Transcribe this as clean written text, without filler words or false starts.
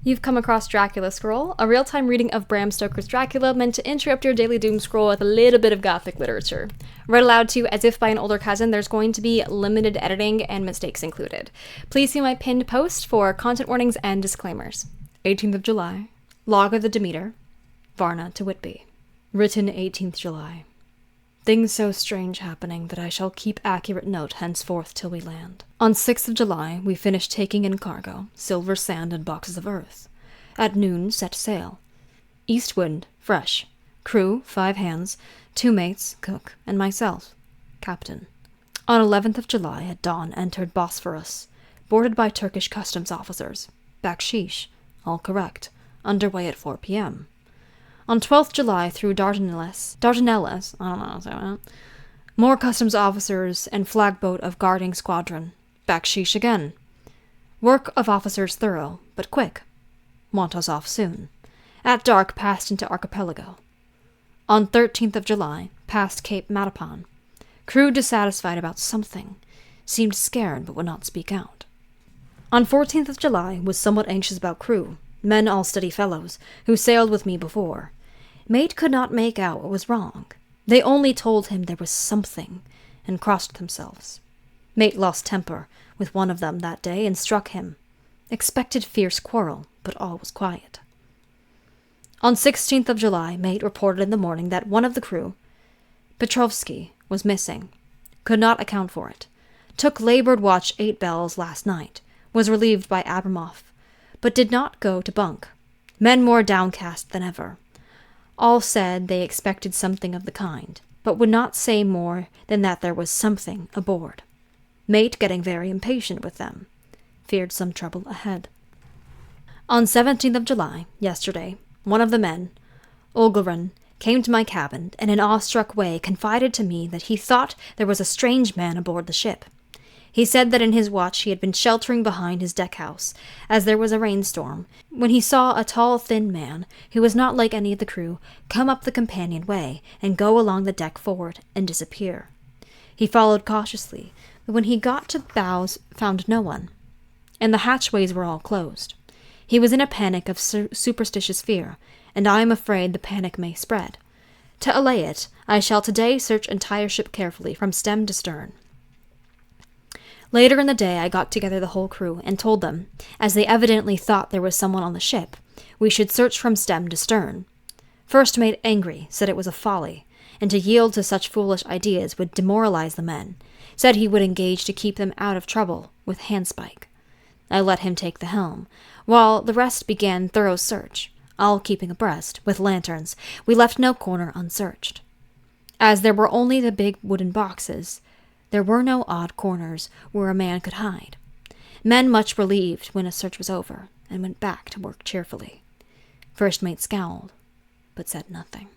You've come across Dracula Scroll, a real-time reading of Bram Stoker's Dracula meant to interrupt your daily doom scroll with a little bit of gothic literature. Read aloud to as if by an older cousin, there's going to be limited editing and mistakes included. Please see my pinned post for content warnings and disclaimers. 18th of July. Log of the Demeter. Varna to Whitby. Written 18th July. Things so strange happening that I shall keep accurate note henceforth till we land. On 6th of July, we finished taking in cargo, silver sand and boxes of earth. At noon, set sail. East wind, fresh. Crew, 5 hands, 2 mates, cook, and myself, captain. On 11th of July, at dawn, entered Bosphorus, boarded by Turkish customs officers. Bakshish, all correct. Underway at 4 p.m. On 12th July through Dardanelles, I don't know how to say that. More customs officers and flagboat of guarding squadron. Bakshish again. Work of officers thorough, but quick. Want us off soon. At dark passed into archipelago. On 13th of July, passed Cape Matapan. Crew dissatisfied about something. Seemed scared but would not speak out. On 14th of July, was somewhat anxious about crew. Men all steady fellows, who sailed with me before. Mate could not make out what was wrong. They only told him there was something, and crossed themselves. Mate lost temper with one of them that day and struck him. Expected fierce quarrel, but all was quiet. On 16th of July, mate reported in the morning that one of the crew, Petrovsky, was missing. Could not account for it. Took labored watch 8 bells last night. Was relieved by Abramov, but did not go to bunk. Men more downcast than ever. All said they expected something of the kind, but would not say more than that there was something aboard. Mate getting very impatient with them. Feared some trouble ahead. On 17th of July, yesterday, one of the men, Olgarin, came to my cabin and in awestruck way confided to me that he thought there was a strange man aboard the ship. He said that in his watch he had been sheltering behind his deckhouse, as there was a rainstorm, when he saw a tall, thin man, who was not like any of the crew, come up the companion-way and go along the deck forward and disappear. He followed cautiously, but when he got to the bows, found no one, and the hatchways were all closed. He was in a panic of superstitious fear, and I am afraid the panic may spread. To allay it, I shall today search entire ship carefully from stem to stern. Later in the day I got together the whole crew and told them, as they evidently thought there was someone on the ship, we should search from stem to stern. First mate angry, said it was a folly, and to yield to such foolish ideas would demoralize the men, said he would engage to keep them out of trouble with handspike. I let him take the helm, while the rest began thorough search, all keeping abreast, with lanterns. We left no corner unsearched. As there were only the big wooden boxes, there were no odd corners where a man could hide. Men much relieved when a search was over, and went back to work cheerfully. First mate scowled, but said nothing.